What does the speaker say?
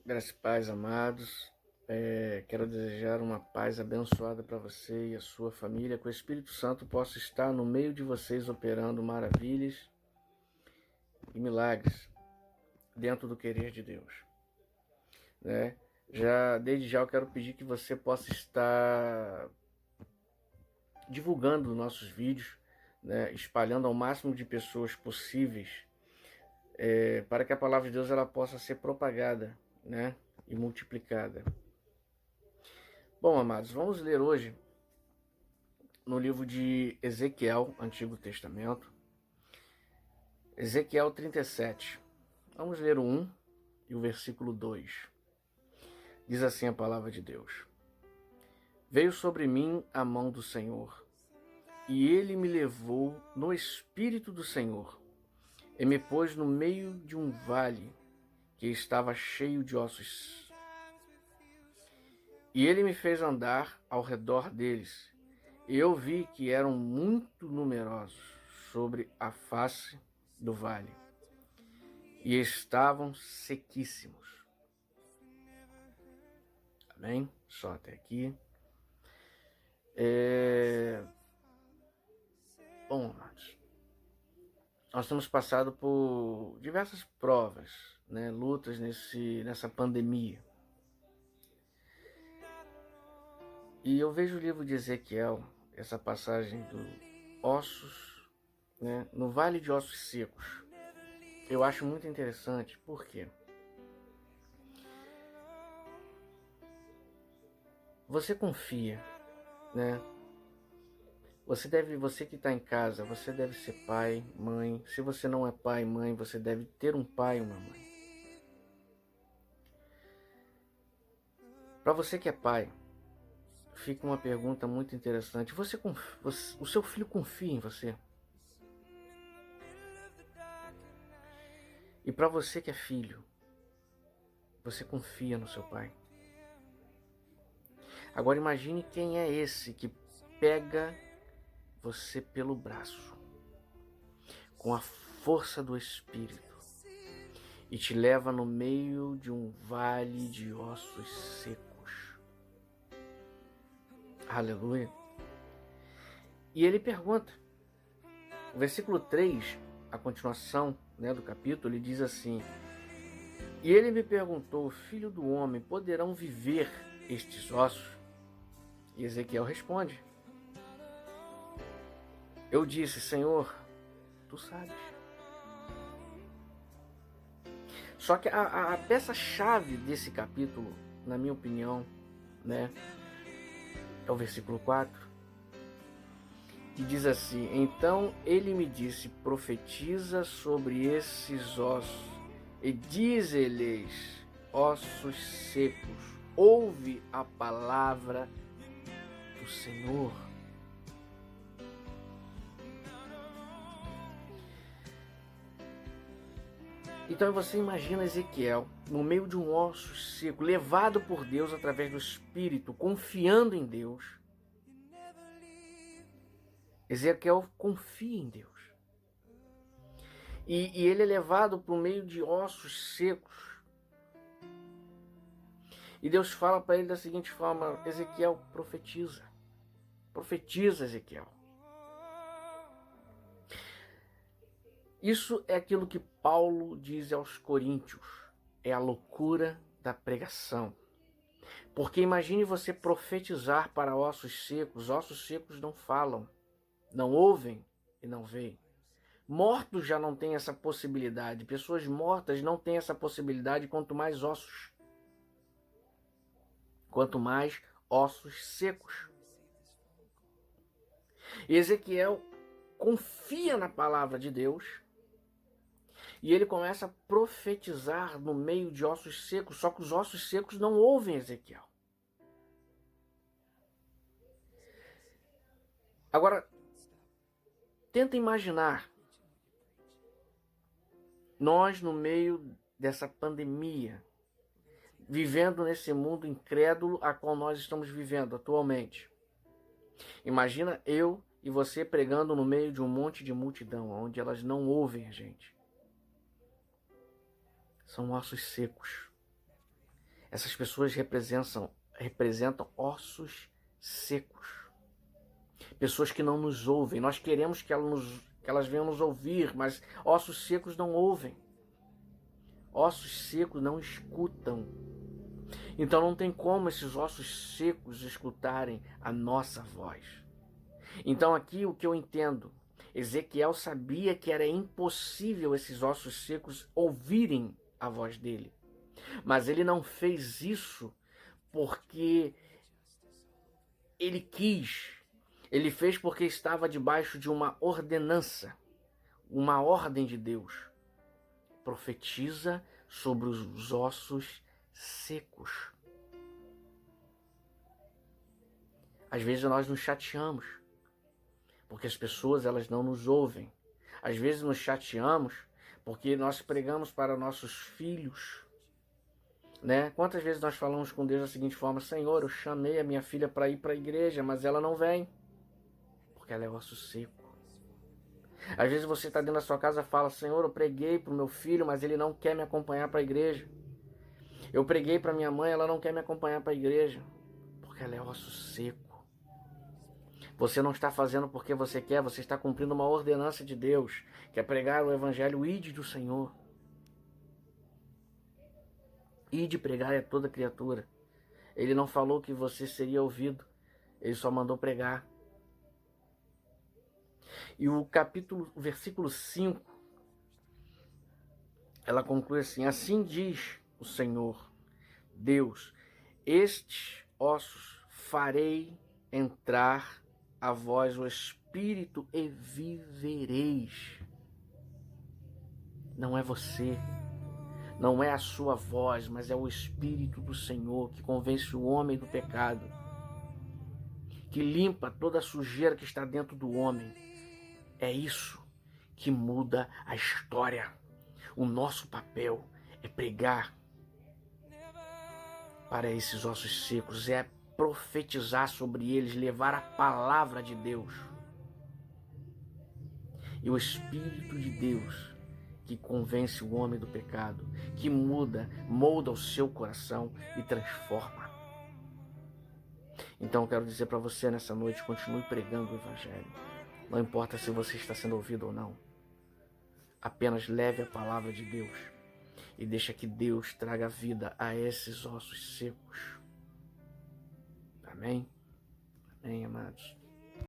Graças e paz, amados. Quero desejar uma paz abençoada para você e a sua família, que o Espírito Santo possa estar no meio de vocês operando maravilhas e milagres dentro do querer de Deus, né? Desde já eu quero pedir que você possa estar divulgando nossos vídeos, né? Espalhando ao máximo de pessoas possíveis, para que a palavra de Deus ela possa ser propagada, né? E multiplicada. Bom, amados, vamos ler hoje no livro de Ezequiel, Antigo Testamento, Ezequiel 37. Vamos ler o 1 e o versículo 2. Diz assim a palavra de Deus: Veio sobre mim a mão do Senhor, e ele me levou no espírito do Senhor, e me pôs no meio de um vale que estava cheio de ossos. E ele me fez andar ao redor deles, e eu vi que eram muito numerosos sobre a face do vale, e estavam sequíssimos. Amém? Só até aqui. Bom, amados, nós temos passado por diversas provas, né, lutas nessa pandemia. E eu vejo o livro de Ezequiel, essa passagem do ossos, né, no vale de ossos secos. Eu acho muito interessante, por quê? Você confia, né? Você que está em casa, você deve ser pai, mãe. Se você não é pai, mãe, você deve ter um pai e uma mãe. Para você que é pai, fica uma pergunta muito interessante. O seu filho confia em você? E para você que é filho, você confia no seu pai? Agora imagine quem é esse que pega você pelo braço, com a força do Espírito, e te leva no meio de um vale de ossos secos. Aleluia. E ele pergunta, o versículo 3, a continuação, né, do capítulo, ele diz assim: E ele me perguntou, filho do homem, poderão viver estes ossos? E Ezequiel responde: Eu disse, Senhor, tu sabes. Só que a peça-chave desse capítulo, na minha opinião, né, é o versículo 4, que diz assim: Então ele me disse, profetiza sobre esses ossos, e diz-lhes, ossos secos, ouve a palavra do Senhor. Então você imagina Ezequiel no meio de um osso seco, levado por Deus através do Espírito, confiando em Deus. Ezequiel confia em Deus. E ele é levado para o meio de ossos secos. E Deus fala para ele da seguinte forma: Ezequiel, profetiza. Profetiza, Ezequiel. Isso é aquilo que Paulo diz aos Coríntios. É a loucura da pregação. Porque imagine você profetizar para ossos secos não falam, não ouvem e não veem. Mortos já não têm essa possibilidade, pessoas mortas não têm essa possibilidade, quanto mais ossos. Quanto mais ossos secos. E Ezequiel confia na palavra de Deus e ele começa a profetizar no meio de ossos secos, só que os ossos secos não ouvem Ezequiel. Agora, tenta imaginar nós no meio dessa pandemia, vivendo nesse mundo incrédulo a qual nós estamos vivendo atualmente. Imagina eu e você pregando no meio de um monte de multidão, onde elas não ouvem a gente. São ossos secos. Essas pessoas representam ossos secos. Pessoas que não nos ouvem. Nós queremos que elas venham nos ouvir, mas ossos secos não ouvem. Ossos secos não escutam. Então não tem como esses ossos secos escutarem a nossa voz. Então aqui o que eu entendo, Ezequiel sabia que era impossível esses ossos secos ouvirem a voz dele. Mas ele não fez isso porque ele quis. Ele fez porque estava debaixo de uma ordenança, uma ordem de Deus. Profetiza sobre os ossos secos. Às vezes nós nos chateamos, porque as pessoas elas não nos ouvem. Às vezes nos chateamos porque nós pregamos para nossos filhos, né? Quantas vezes nós falamos com Deus da seguinte forma: Senhor, eu chamei a minha filha para ir para a igreja, mas ela não vem, porque ela é osso seco. Às vezes você está dentro da sua casa e fala: Senhor, eu preguei para o meu filho, mas ele não quer me acompanhar para a igreja. Eu preguei para minha mãe, ela não quer me acompanhar para a igreja, porque ela é osso seco. Você não está fazendo porque você quer, você está cumprindo uma ordenança de Deus, que é pregar o evangelho, o ide do Senhor. Ide pregar a toda criatura. Ele não falou que você seria ouvido, ele só mandou pregar. E o versículo 5, ela conclui assim: assim diz o Senhor, Deus, estes ossos farei entrar a vós o Espírito e vivereis. Não é você, não é a sua voz, mas é o Espírito do Senhor que convence o homem do pecado, que limpa toda a sujeira que está dentro do homem. É isso que muda a história. O nosso papel é pregar para esses ossos secos, é profetizar sobre eles, levar a palavra de Deus. E o Espírito de Deus que convence o homem do pecado, que molda o seu coração e transforma. Então eu quero dizer para você nessa noite: continue pregando o Evangelho. Não importa se você está sendo ouvido ou não. Apenas leve a palavra de Deus e deixa que Deus traga vida a esses ossos secos. Amém? Amém, amados.